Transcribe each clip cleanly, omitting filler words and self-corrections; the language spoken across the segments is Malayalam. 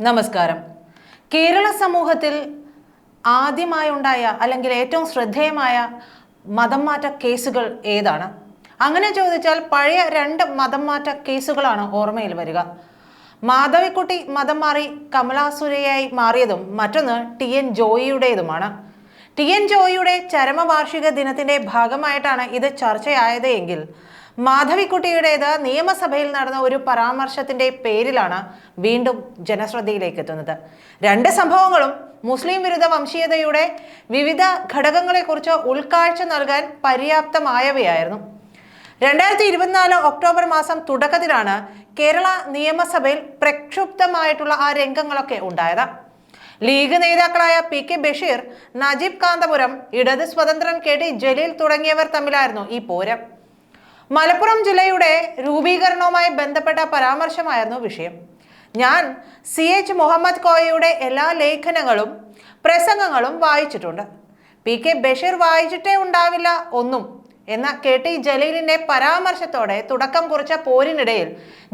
നമസ്കാരം. കേരള സമൂഹത്തിൽ ആദ്യമായുണ്ടായ അല്ലെങ്കിൽ ഏറ്റവും ശ്രദ്ധേയമായ മതം മാറ്റ കേസുകൾ ഏതാണ്? അങ്ങനെ ചോദിച്ചാൽ പഴയ രണ്ട് മതം മാറ്റ കേസുകളാണ് ഓർമ്മയിൽ വരിക. മാധവിക്കുട്ടി മതം മാറി കമലാസുരയായി മാറിയതും മറ്റൊന്ന് TN ജോയിയുടേതുമാണ്. TN ജോയിയുടെ ചരമവാർഷിക ദിനത്തിന്റെ ഭാഗമായിട്ടാണ് ഇത് ചർച്ചയായത് എങ്കിൽ മാധവിക്കുട്ടിയുടേത് നിയമസഭയിൽ നടന്ന ഒരു പരാമർശത്തിന്റെ പേരിലാണ് വീണ്ടും ജനശ്രദ്ധയിലേക്ക് എത്തുന്നത്. രണ്ട് സംഭവങ്ങളും മുസ്ലിം വിരുദ്ധ വംശീയതയുടെ വിവിധ ഘടകങ്ങളെക്കുറിച്ച് ഉൾക്കാഴ്ച നൽകാൻ പര്യാപ്തമായവയായിരുന്നു. 2024 ഒക്ടോബർ മാസം തുടക്കത്തിലാണ് കേരള നിയമസഭയിൽ പ്രക്ഷുബ്ധമായിട്ടുള്ള ആ രംഗങ്ങളൊക്കെ ഉണ്ടായത്. ലീഗ് നേതാക്കളായ PK ബഷീർ, നജീബ് കാന്തപുരം, ഇടത് സ്വതന്ത്രൻ KT ജലീൽ തുടങ്ങിയവർ തമ്മിലായിരുന്നു ഈ പോര്. മലപ്പുറം ജില്ലയുടെ രൂപീകരണവുമായി ബന്ധപ്പെട്ട പരാമർശമായിരുന്നു വിഷയം. ഞാൻ CH മുഹമ്മദ് കോയയുടെ എല്ലാ ലേഖനങ്ങളും പ്രസംഗങ്ങളും വായിച്ചിട്ടുണ്ട്. PK ബഷീർ വായിച്ചിട്ടേ ഉണ്ടാവില്ല ഒന്നും എന്ന KT ജലീലിന്റെ പരാമർശത്തോടെ തുടക്കം കുറിച്ച പോരിനിടയിൽ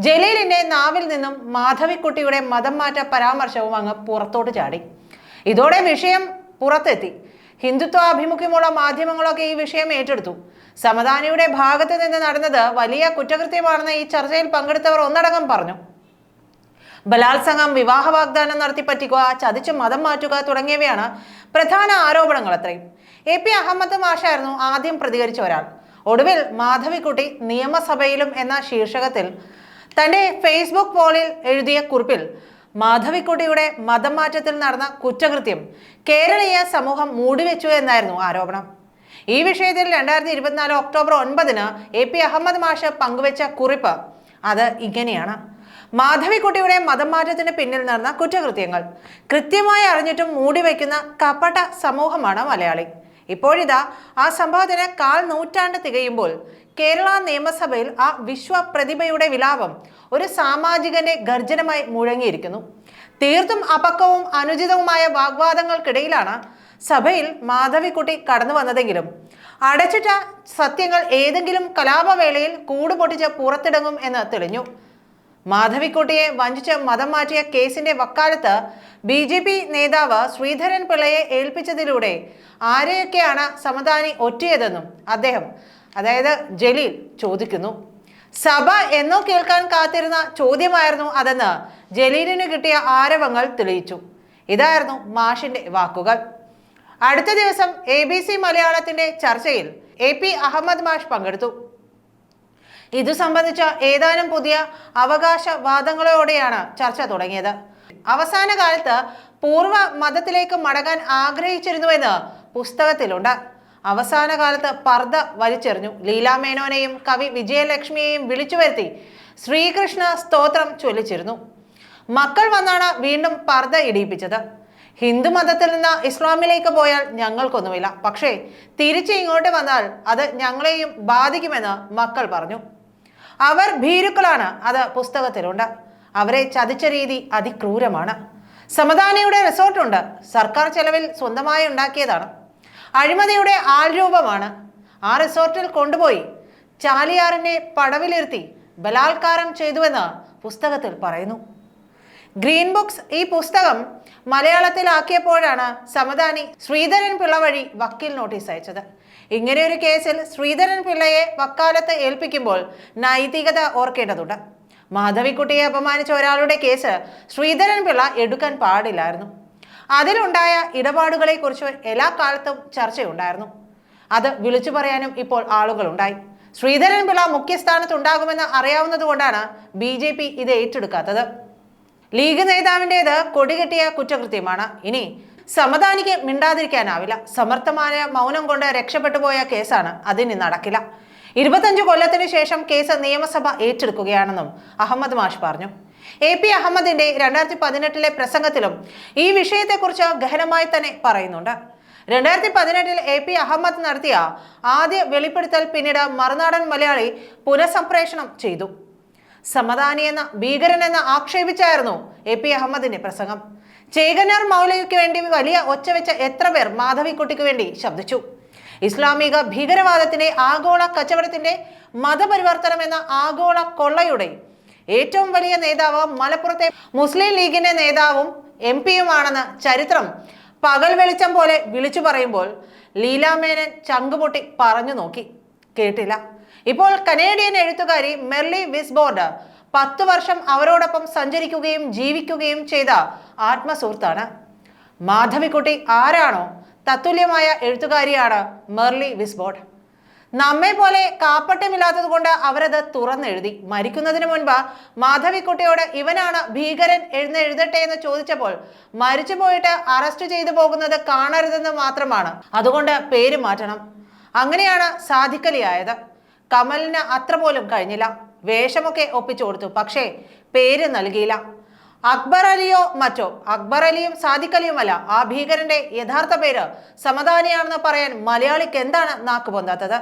ജലീലിന്റെ നാവിൽ നിന്നും മാധവിക്കുട്ടിയുടെ മതം മാറ്റ പരാമർശവും അങ്ങ് പുറത്തോട്ട് ചാടി. ഇതോടെ വിഷയം പുറത്തെത്തി. ഹിന്ദുത്വ ആഭിമുഖ്യമുള്ള മാധ്യമങ്ങളൊക്കെ ഈ വിഷയം ഏറ്റെടുത്തു. സമദാനിയുടെ ഭാഗത്ത് നിന്ന് നടന്നത് വലിയ കുറ്റകൃത്യമാണെന്ന് ഈ ചർച്ചയിൽ പങ്കെടുത്തവർ ഒന്നടങ്കം പറഞ്ഞു. ബലാത്സംഗം, വിവാഹ വാഗ്ദാനം നടത്തി പറ്റിക്കുക, ചതിച്ച് മതം മാറ്റുക തുടങ്ങിയവയാണ് പ്രധാന ആരോപണങ്ങൾ. അത്രയും AP അഹമ്മദ് മാഷായിരുന്നു ആദ്യം പ്രതികരിച്ച ഒരാൾ. ഒടുവിൽ മാധവിക്കുട്ടി നിയമസഭയിലും എന്ന ശീർഷകത്തിൽ തന്റെ ഫേസ്ബുക്ക് പോളിൽ എഴുതിയ കുറിപ്പിൽ മാധവിക്കുട്ടിയുടെ മതം മാറ്റത്തിൽ നടന്ന കുറ്റകൃത്യം കേരളീയ സമൂഹം മൂടിവെച്ചു എന്നായിരുന്നു ആരോപണം. ഈ വിഷയത്തിൽ 2024 ഒക്ടോബർ 9 AP അഹമ്മദ് മാഷ് പങ്കുവെച്ച കുറിപ്പ് അത് ഇങ്ങനെയാണ്: മാധവിക്കുട്ടിയുടെ മതം മാറ്റത്തിന് പിന്നിൽ നടന്ന കുറ്റകൃത്യങ്ങൾ കൃത്യമായി അറിഞ്ഞിട്ടും മൂടിവെക്കുന്ന കപട സമൂഹമാണ് മലയാളി. ഇപ്പോഴിതാ ആ സംഭവത്തിന് 1/4 നൂറ്റാണ്ട് തികയുമ്പോൾ കേരള നിയമസഭയിൽ ആ വിശ്വപ്രതിഭയുടെ വിലാപം ഒരു സാമാജികന്റെ ഗർജനമായി മുഴങ്ങിയിരിക്കുന്നു. തീർത്തും അപക്വവും അനുചിതവുമായ വാഗ്വാദങ്ങൾക്കിടയിലാണ് സഭയിൽ മാധവിക്കുട്ടി കടന്നു വന്നതെങ്കിലും അടച്ചിട്ട സത്യങ്ങൾ ഏതെങ്കിലും കലാപവേളയിൽ കൂടുപൊട്ടിച്ച് പുറത്തിടങ്ങും എന്ന് തെളിഞ്ഞു. മാധവിക്കുട്ടിയെ വഞ്ചിച്ച് മതം മാറ്റിയ കേസിന്റെ വക്കാലത്ത് BJP നേതാവ് ശ്രീധരൻ പിള്ളയെ ഏൽപ്പിച്ചതിലൂടെ ആരെയൊക്കെയാണ് സമദാനി ഒറ്റിയതെന്നും അദ്ദേഹം, അതായത് ജലീൽ, ചോദിക്കുന്നു. സഭ എന്നോ കേൾക്കാൻ കാത്തിരുന്ന ചോദ്യമായിരുന്നു അതെന്ന് ജലീലിന് കിട്ടിയ ആരവങ്ങൾ തെളിയിച്ചു. ഇതായിരുന്നു മാഷിന്റെ വാക്കുകൾ. അടുത്ത ദിവസം ABC മലയാളത്തിന്റെ ചർച്ചയിൽ AP അഹമ്മദ് മാഷ് പങ്കെടുത്തു. ഇതു സംബന്ധിച്ച ഏതാനും പുതിയ അവകാശവാദങ്ങളോടെയാണ് ചർച്ച തുടങ്ങിയത്. അവസാന കാലത്ത് പൂർവ്വ മതത്തിലേക്ക് മടങ്ങാൻ ആഗ്രഹിച്ചിരുന്നുവെന്ന് പുസ്തകത്തിലുണ്ട്. അവസാന കാലത്ത് പർദ്ദ വലിച്ചെറിഞ്ഞു. ലീലാമേനോനെയും കവി വിജയലക്ഷ്മിയെയും വിളിച്ചു വരുത്തി ശ്രീകൃഷ്ണ സ്തോത്രം ചൊല്ലിച്ചിരുന്നു. മക്കൾ വന്നാണ് വീണ്ടും പർദ്ദ ഇടിയിപ്പിച്ചത്. ഹിന്ദു മതത്തിൽ നിന്ന് ഇസ്ലാമിലേക്ക് പോയാൽ ഞങ്ങൾക്കൊന്നുമില്ല, പക്ഷേ തിരിച്ച് ഇങ്ങോട്ട് വന്നാൽ അത് ഞങ്ങളെയും ബാധിക്കുമെന്ന് മക്കൾ പറഞ്ഞു. അവർ ഭീരുക്കളാണ്, അത് പുസ്തകത്തിലുണ്ട്. അവരെ ചതിച്ച രീതി അതിക്രൂരമാണ്. സമദാനിയുടെ റിസോർട്ടുണ്ട്, സർക്കാർ ചെലവിൽ സ്വന്തമായി ഉണ്ടാക്കിയതാണ്. അഴിമതിയുടെ ആൾരൂപമാണ്. ആ റിസോർട്ടിൽ കൊണ്ടുപോയി ചാലിയാറിനെ പടവിലിരുത്തി ബലാത്കാരം ചെയ്തുവെന്ന് പുസ്തകത്തിൽ പറയുന്നു. ഗ്രീൻ ബുക്സ് ഈ പുസ്തകം മലയാളത്തിലാക്കിയപ്പോഴാണ് സമദാനി ശ്രീധരൻ പിള്ള വഴി വക്കീൽ നോട്ടീസ് അയച്ചത്. ഇങ്ങനെയൊരു കേസിൽ ശ്രീധരൻ പിള്ളയെ വക്കാലത്ത് ഏൽപ്പിക്കുമ്പോൾ നൈതികത ഓർക്കേണ്ടതുണ്ട്. മാധവിക്കുട്ടിയെ അപമാനിച്ച ഒരാളുടെ കേസ് ശ്രീധരൻ പിള്ള എടുക്കാൻ പാടില്ലായിരുന്നു. അതിലുണ്ടായ ഇടപാടുകളെ കുറിച്ച് എല്ലാ കാലത്തും ചർച്ചയുണ്ടായിരുന്നു. അത് വിളിച്ചു പറയാനും ഇപ്പോൾ ആളുകളുണ്ടായി. ശ്രീധരൻ പിള്ള മുഖ്യസ്ഥാനത്തുണ്ടാകുമെന്ന് അറിയാവുന്നതുകൊണ്ടാണ് BJP ഇത് ഏറ്റെടുക്കാത്തത്. ലീഗ് നേതാവിൻ്റേത് കൊടികെട്ടിയ കുറ്റകൃത്യമാണ്. ഇനി സമദാനിക്ക് മിണ്ടാതിരിക്കാനാവില്ല. സമർത്ഥമായ മൗനം കൊണ്ട് രക്ഷപ്പെട്ടു പോയ കേസാണ്, അതിന് നടക്കില്ല. 25 കൊല്ലത്തിന് ശേഷം കേസ് നിയമസഭ ഏറ്റെടുക്കുകയാണെന്നും അഹമ്മദ് മാഷ് പറഞ്ഞു. AP അഹമ്മദിന്റെ 2018 പ്രസംഗത്തിലും ഈ വിഷയത്തെക്കുറിച്ച് ഗഹനമായി തന്നെ പറയുന്നുണ്ട്. 2018 AP അഹമ്മദ് നടത്തിയ ആദ്യ വെളിപ്പെടുത്തൽ പിന്നീട് മറുനാടൻ മലയാളി പുനഃസംപ്രേഷണം ചെയ്തു. സമദാനി എന്ന ഭീകരനെന്ന് ആക്ഷേപിച്ചായിരുന്നു AP അഹമ്മദിന്റെ പ്രസംഗം. ചേകന്നൂർ മൗലവിക്ക് വേണ്ടി വലിയ ഒച്ചവെച്ച എത്ര പേർ മാധവിക്കുട്ടിക്ക് വേണ്ടി ശബ്ദിച്ചു. ഇസ്ലാമിക ഭീകരവാദത്തിന്റെ, ആഗോള കച്ചവടത്തിന്റെ, മതപരിവർത്തനം എന്ന ആഗോള കൊള്ളയുടെ ഏറ്റവും വലിയ നേതാവ് മലപ്പുറത്തെ മുസ്ലിം ലീഗിന്റെ നേതാവും MP-യുമാണെന്ന് ചരിത്രം പകൽ വെളിച്ചം പോലെ വിളിച്ചു പറയുമ്പോൾ ലീലാമേനൻ ചങ്കുപൊട്ടി പറഞ്ഞു നോക്കി, കേട്ടില്ല. ഇപ്പോൾ കനേഡിയൻ എഴുത്തുകാരി മെർലി വിസ്ബോർഡ് 10 വർഷം അവരോടൊപ്പം സഞ്ചരിക്കുകയും ജീവിക്കുകയും ചെയ്ത ആത്മസുഹൃത്താണ്. മാധവിക്കുട്ടി ആരാണോ തത്തുല്യമായ എഴുത്തുകാരിയാണ് മെർലി വിസ്ബോർഡ്. നമ്മെ പോലെ കാപ്പട്യമില്ലാത്തത് കൊണ്ട് അവരത് തുറന്നെഴുതി. മരിക്കുന്നതിന് മുൻപ് മാധവിക്കുട്ടിയോട് ഇവനാണ് ഭീകരൻ എഴുതട്ടെ എന്ന് ചോദിച്ചപ്പോൾ മരിച്ചു പോയിട്ട് അറസ്റ്റ് ചെയ്തു പോകുന്നത് കാണരുതെന്ന് മാത്രമാണ്, അതുകൊണ്ട് പേര് മാറ്റണം. അങ്ങനെയാണ് സാധിക്കലിയായത്. കമലിന് അത്ര പോലും കഴിഞ്ഞില്ല. വേഷമൊക്കെ ഒപ്പിച്ചു കൊടുത്തു, പക്ഷേ പേര് നൽകിയില്ല. അക്ബർ അലിയോ മറ്റോ. അക്ബർ അലിയും സാദിഖലിയുമല്ല. ആ ഭീകരന്റെ യഥാർത്ഥ പേര് സമദാനിയാണെന്ന് പറയാൻ മലയാളിക്ക് എന്താണ് നാക്ക് പൊന്താത്തത്?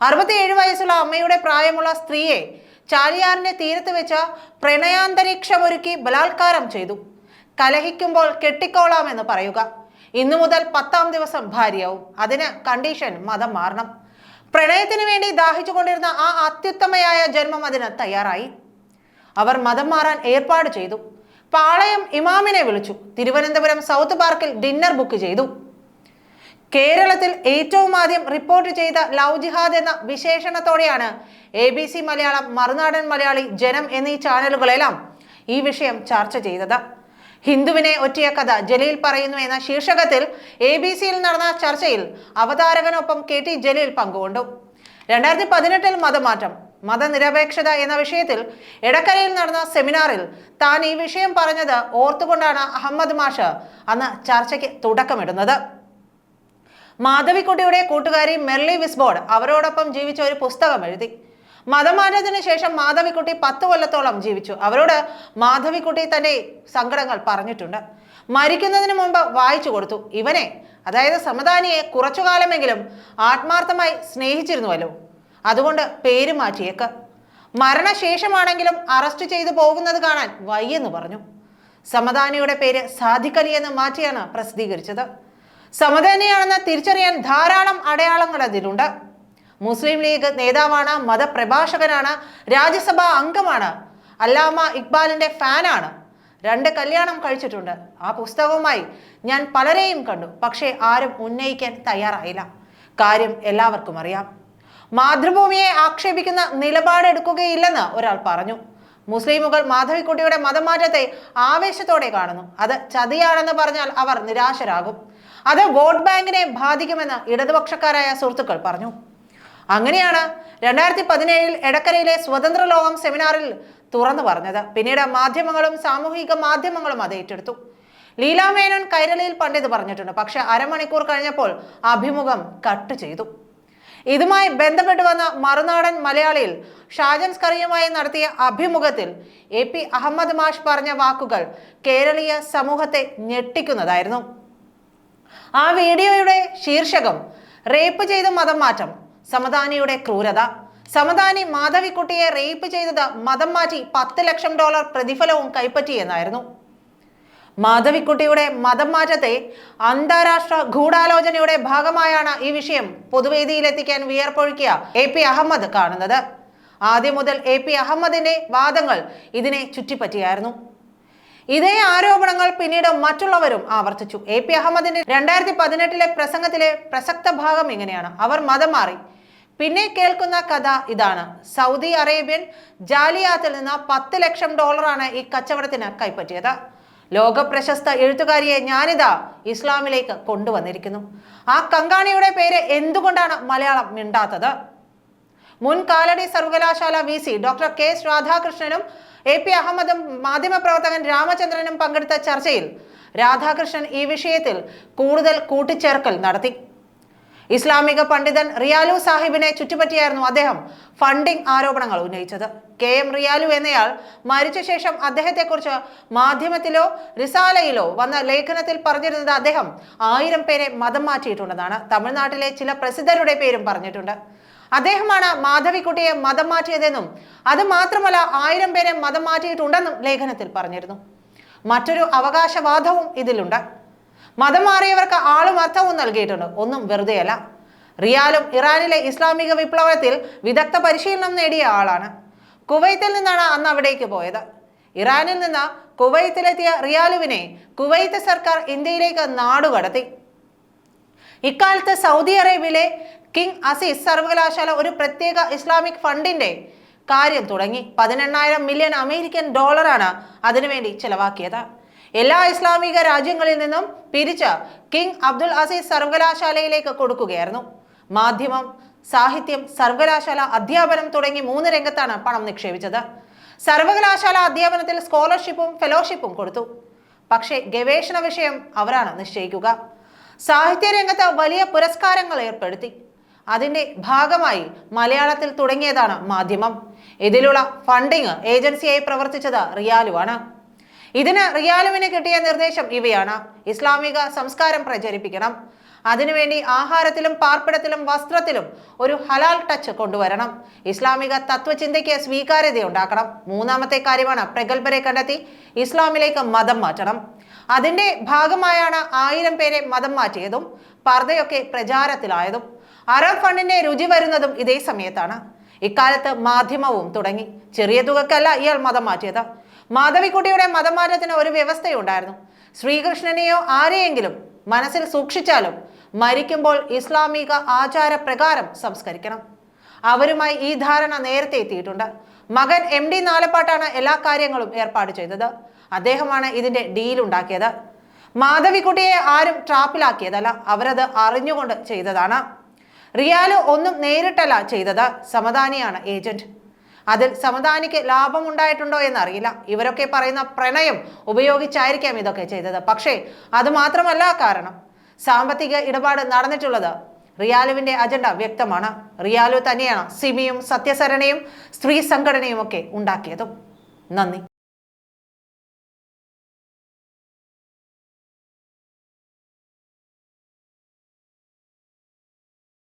67 വയസ്സുള്ള അമ്മയുടെ പ്രായമുള്ള സ്ത്രീയെ ചാലിയാറിന്റെ തീരത്ത് വെച്ച് പ്രണയാന്തരീക്ഷമൊരുക്കി ബലാത്കാരം ചെയ്തു. കലഹിക്കുമ്പോൾ കെട്ടിക്കോളാമെന്ന് പറയുക. ഇന്നു മുതൽ 10ാം ദിവസം ഭാര്യയാവും. അതിന് കണ്ടീഷൻ മതം മാറണം. പ്രണയത്തിന് വേണ്ടി ദാഹിച്ചുകൊണ്ടിരുന്ന ആ അത്യുത്തമയായ ജന്മം അതിന് തയ്യാറായി. അവർ മതം മാറാൻ ഏർപ്പാട് ചെയ്തു. പാളയം ഇമാമിനെ വിളിച്ചു. തിരുവനന്തപുരം സൗത്ത് പാർക്കിൽ ഡിന്നർ ബുക്ക് ചെയ്തു. കേരളത്തിൽ ഏറ്റവും ആദ്യം റിപ്പോർട്ട് ചെയ്ത ലവ് ജിഹാദ് എന്ന വിശേഷണത്തോടെയാണ് ABC മലയാളം, മറുനാടൻ മലയാളി, ജനം എന്നീ ചാനലുകളെല്ലാം ഈ വിഷയം ചർച്ച ചെയ്തത്. ഹിന്ദുവിനെ ഒറ്റിയ കഥ ജലീൽ പറയുന്നു എന്ന ശീർഷകത്തിൽ ABC-യിൽ നടന്ന ചർച്ചയിൽ അവതാരകനൊപ്പം KT ജലീൽ പങ്കുകൊണ്ടു. 2018-ൽ മതമാറ്റം, മതനിരപേക്ഷത എന്ന വിഷയത്തിൽ എടക്കരയിൽ നടന്ന സെമിനാറിൽ താൻ ഈ വിഷയം പറഞ്ഞത് ഓർത്തുകൊണ്ടാണ് അഹമ്മദ് മാഷ് അന്ന് ചർച്ചയ്ക്ക് തുടക്കമിടുന്നത്. മാധവിക്കുട്ടിയുടെ കൂട്ടുകാരി മെർലി വിസ്ബോർഡ് അവരോടൊപ്പം ജീവിച്ച ഒരു പുസ്തകം എഴുതി. മതമാറ്റത്തിന് ശേഷം മാധവിക്കുട്ടി 10 കൊല്ലത്തോളം ജീവിച്ചു. അവരോട് മാധവിക്കുട്ടി തന്റെ സങ്കടങ്ങൾ പറഞ്ഞിട്ടുണ്ട്. മരിക്കുന്നതിന് മുമ്പ് വായിച്ചു കൊടുത്തു. ഇവനെ, അതായത് സമദാനിയെ കുറച്ചുകാലമെങ്കിലും ആത്മാർത്ഥമായി സ്നേഹിച്ചിരുന്നുവല്ലോ, അതുകൊണ്ട് പേര് മാറ്റിയേക്ക്. മരണശേഷമാണെങ്കിലും അറസ്റ്റ് ചെയ്തു പോകുന്നത് കാണാൻ വയ്യെന്ന് പറഞ്ഞു. സമദാനിയുടെ പേര് സാദിഖലി എന്ന് മാറ്റിയാണ് പ്രസിദ്ധീകരിച്ചത്. സമദാനിയാണെന്ന് തിരിച്ചറിയാൻ ധാരാളം അടയാളങ്ങൾ അതിലുണ്ട്. മുസ്ലിം ലീഗ് നേതാവാണ്, മതപ്രഭാഷകനാണ്, രാജ്യസഭാ അംഗമാണ്, അല്ലാമ ഇക്ബാലിന്റെ ഫാനാണ്, 2 കല്യാണം കഴിച്ചിട്ടുണ്ട്. ആ പുസ്തകവുമായി ഞാൻ പലരെയും കണ്ടു, പക്ഷേ ആരും ഉന്നയിക്കാൻ തയ്യാറായില്ല. കാര്യം എല്ലാവർക്കും അറിയാം. മാതൃഭൂമിയെ ആക്ഷേപിക്കുന്ന നിലപാടെടുക്കുകയില്ലെന്ന് ഒരാൾ പറഞ്ഞു. മുസ്ലിമുകൾ മാധവിക്കുട്ടിയുടെ മതമാറ്റത്തെ ആവേശത്തോടെ കാണുന്നു. അത് ചതിയാണെന്ന് പറഞ്ഞാൽ അവർ നിരാശരാകും. അത് വോട്ട് ബാങ്കിനെ ബാധിക്കുമെന്ന് ഇടതുപക്ഷക്കാരായ സുഹൃത്തുക്കൾ പറഞ്ഞു. അങ്ങനെയാണ് 2017-ൽ എടക്കരയിലെ സ്വതന്ത്ര ലോകം സെമിനാറിൽ തുറന്നു പറഞ്ഞത്. പിന്നീട് മാധ്യമങ്ങളും സാമൂഹിക മാധ്യമങ്ങളും അത് ഏറ്റെടുത്തു. ലീലാമേനോൻ കൈരളിയിൽ പണ്ടിത് പറഞ്ഞിട്ടുണ്ട്. പക്ഷെ അരമണിക്കൂർ കഴിഞ്ഞപ്പോൾ അഭിമുഖം കട്ട് ചെയ്തു. ഇതുമായി ബന്ധപ്പെട്ട് വന്ന മറുനാടൻ മലയാളിയിൽ ഷാജൻ സ്കറിയുമായി നടത്തിയ അഭിമുഖത്തിൽ AP അഹമ്മദ് മാഷ് പറഞ്ഞ വാക്കുകൾ കേരളീയ സമൂഹത്തെ ഞെട്ടിക്കുന്നതായിരുന്നു. ആ വീഡിയോയുടെ ശീർഷകം റേപ്പ് ചെയ്ത മതം മാറ്റം, സമദാനിയുടെ ക്രൂരത. സമദാനി മാധവിക്കുട്ടിയെ റേപ്പ് ചെയ്തത് മതം മാറ്റി $10 ലക്ഷം പ്രതിഫലവും കൈപ്പറ്റി എന്നായിരുന്നു. മാധവിക്കുട്ടിയുടെ മതം മാറ്റത്തെ അന്താരാഷ്ട്ര ഗൂഢാലോചനയുടെ ഭാഗമായാണ് ഈ വിഷയം പൊതുവേദിയിലെത്തിക്കാൻ വിയർപ്പൊഴുക്കിയ AP അഹമ്മദ് കാണുന്നത്. ആദ്യം മുതൽ AP അഹമ്മദിന്റെ വാദങ്ങൾ ഇതിനെ ചുറ്റിപ്പറ്റിയായിരുന്നു. ഇതേ ആരോപണങ്ങൾ പിന്നീട് മറ്റുള്ളവരും ആവർത്തിച്ചു. AP അഹമ്മദിന്റെ 2018-ലെ പ്രസംഗത്തിലെ പ്രസക്ത ഭാഗം ഇങ്ങനെയാണ്: അവർ മതം മാറി. പിന്നെ കേൾക്കുന്ന കഥ ഇതാണ്: സൗദി അറേബ്യൻ ജാലിയാത്തിൽ നിന്ന് $10 ലക്ഷം ഈ കച്ചവടത്തിന് കൈപ്പറ്റിയത്. ലോക പ്രശസ്ത എഴുത്തുകാരിയെ ഞാനിതാ ഇസ്ലാമിലേക്ക് കൊണ്ടുവന്നിരിക്കുന്നു. ആ കങ്കാണിയുടെ പേര് എന്തുകൊണ്ടാണ് മലയാളം മിണ്ടാത്തത്? മുൻ കാലടി സർവകലാശാല VC ഡോക്ടർ KS രാധാകൃഷ്ണനും AP അഹമ്മദും മാധ്യമപ്രവർത്തകൻ രാമചന്ദ്രനും പങ്കെടുത്ത ചർച്ചയിൽ രാധാകൃഷ്ണൻ ഈ വിഷയത്തിൽ കൂടുതൽ കൂട്ടിച്ചേർക്കൽ നടത്തി. ഇസ്ലാമിക പണ്ഡിതൻ റിയാലു സാഹിബിനെ ചുറ്റിപ്പറ്റിയായിരുന്നു അദ്ദേഹം ഫണ്ടിംഗ് ആരോപണങ്ങൾ ഉന്നയിച്ചത്. KM റിയാലു എന്നയാൾ മരിച്ച ശേഷം അദ്ദേഹത്തെക്കുറിച്ച് മാധ്യമത്തിലോ റിസാലയിലോ വന്ന ലേഖനത്തിൽ പറഞ്ഞിരുന്നത് അദ്ദേഹം 1000 പേരെ മതം മാറ്റിയിട്ടുണ്ടെന്നാണ്. തമിഴ്നാട്ടിലെ ചില പ്രസിദ്ധരുടെ പേരും പറഞ്ഞിട്ടുണ്ട്. അദ്ദേഹമാണ് മാധവിക്കുട്ടിയെ മതം മാറ്റിയതെന്നും അത് മാത്രമല്ല 1000 പേരെ മതം മാറ്റിയിട്ടുണ്ടെന്നും ലേഖനത്തിൽ പറഞ്ഞിരുന്നു. മറ്റൊരു അവകാശവാദവും ഇതിലുണ്ട്. മതം മാറിയവർക്ക് ആളും അർത്ഥവും നൽകിയിട്ടുണ്ട്. ഒന്നും വെറുതെയല്ല. റിയാലും ഇറാനിലെ ഇസ്ലാമിക വിപ്ലവത്തിൽ വിദഗ്ധ പരിശീലനം നേടിയ ആളാണ്. കുവൈത്തിൽ നിന്നാണ് അന്ന് അവിടേക്ക് പോയത്. ഇറാനിൽ നിന്ന് കുവൈത്തിലെത്തിയ റിയാലുവിനെ കുവൈത്ത് സർക്കാർ ഇന്ത്യയിലേക്ക് നാടുകടത്തി. ഇക്കാലത്ത് സൗദി അറേബ്യയിലെ കിങ് അസീസ് സർവകലാശാല ഒരു പ്രത്യേക ഇസ്ലാമിക് ഫണ്ടിന്റെ കാര്യം തുടങ്ങി. 18,000 മില്യൺ അമേരിക്കൻ ഡോളറാണ് അതിനുവേണ്ടി ചെലവാക്കിയത്. എല്ലാ ഇസ്ലാമിക രാജ്യങ്ങളിൽ നിന്നും പിരിച്ച് കിങ് അബ്ദുൽ അസീസ് സർവകലാശാലയിലേക്ക് കൊടുക്കുകയായിരുന്നു. മാധ്യമം, സാഹിത്യം, സർവകലാശാല അധ്യാപനം തുടങ്ങി 3 രംഗത്താണ് പണം നിക്ഷേപിച്ചത്. സർവകലാശാല അധ്യാപനത്തിൽ സ്കോളർഷിപ്പും ഫെലോഷിപ്പും കൊടുത്തു. പക്ഷേ ഗവേഷണ വിഷയം അവരാണ് നിശ്ചയിക്കുക. സാഹിത്യ രംഗത്ത് വലിയ പുരസ്കാരങ്ങൾ ഏർപ്പെടുത്തി. അതിന്റെ ഭാഗമായി മലയാളത്തിൽ തുടങ്ങിയതാണ് മാധ്യമം. ഇതിലുള്ള ഫണ്ടിങ് ഏജൻസിയായി പ്രവർത്തിച്ചത് റിയാലുവാണ്. ഇതിന് റിയാലുവിന് കിട്ടിയ നിർദ്ദേശം ഇവയാണ്: ഇസ്ലാമിക സംസ്കാരം പ്രചരിപ്പിക്കണം, അതിനുവേണ്ടി ആഹാരത്തിലും പാർപ്പിടത്തിലും വസ്ത്രത്തിലും ഒരു ഹലാൽ ടച്ച് കൊണ്ടുവരണം, ഇസ്ലാമിക തത്വചിന്തയ്ക്ക് സ്വീകാര്യത ഉണ്ടാക്കണം. 3ാമത്തെ കാര്യമാണ് പ്രഗത്ഭരെ കണ്ടെത്തി ഇസ്ലാമിലേക്ക് മതം മാറ്റണം. അതിന്റെ ഭാഗമായാണ് 1000 പേരെ മതം മാറ്റിയതും പർദ്ദയൊക്കെ പ്രചാരത്തിലായതും. അറബ് ഫണ്ടിന്റെ രുചി വരുന്നതും ഇതേ സമയത്താണ്. ഇക്കാലത്ത് മാധ്യമവും തുടങ്ങി. ചെറിയ തുകക്കല്ല ഇയാൾ മതം മാറ്റിയത്. മാധവിക്കുട്ടിയുടെ മതം മാറ്റത്തിന് ഒരു വ്യവസ്ഥയുണ്ടായിരുന്നു. ശ്രീകൃഷ്ണനെയോ ആരെയെങ്കിലും മനസ്സിൽ സൂക്ഷിച്ചാലും മരിക്കുമ്പോൾ ഇസ്ലാമിക ആചാരപ്രകാരം സംസ്കരിക്കണം. അവരുമായി ഈ ധാരണ നേരത്തെ എത്തിയിട്ടുണ്ട്. മകൻ MD നാലപ്പാട്ടാണ് എല്ലാ കാര്യങ്ങളും ഏർപ്പാട് ചെയ്തത്. അദ്ദേഹമാണ് ഇതിന്റെ ഡീൽ ഉണ്ടാക്കിയത്. മാധവിക്കുട്ടിയെ ആരും ട്രാപ്പിലാക്കിയതല്ല, അവരത് അറിഞ്ഞുകൊണ്ട് ചെയ്തതാണ്. റിയാലു ഒന്നും നേരിട്ടല്ല ചെയ്തത്, സമദാനിയാണ് ഏജന്റ്. അതിൽ സമദാനിക്ക് ലാഭമുണ്ടായിട്ടുണ്ടോ എന്നറിയില്ല. ഇവരൊക്കെ പറയുന്ന പ്രണയം ഉപയോഗിച്ചായിരിക്കാം ഇതൊക്കെ ചെയ്തത്. പക്ഷേ അത് മാത്രമല്ല കാരണം. സാമ്പത്തിക ഇടപാട് നടന്നിട്ടുള്ളത് റിയാലുവിന്റെ അജണ്ട വ്യക്തമാണ്. റിയാലു തന്നെയാണ് സിമിയും സത്യസരണയും സ്ത്രീ സംഘടനയും ഒക്കെ ഉണ്ടാക്കിയതും. നന്ദി.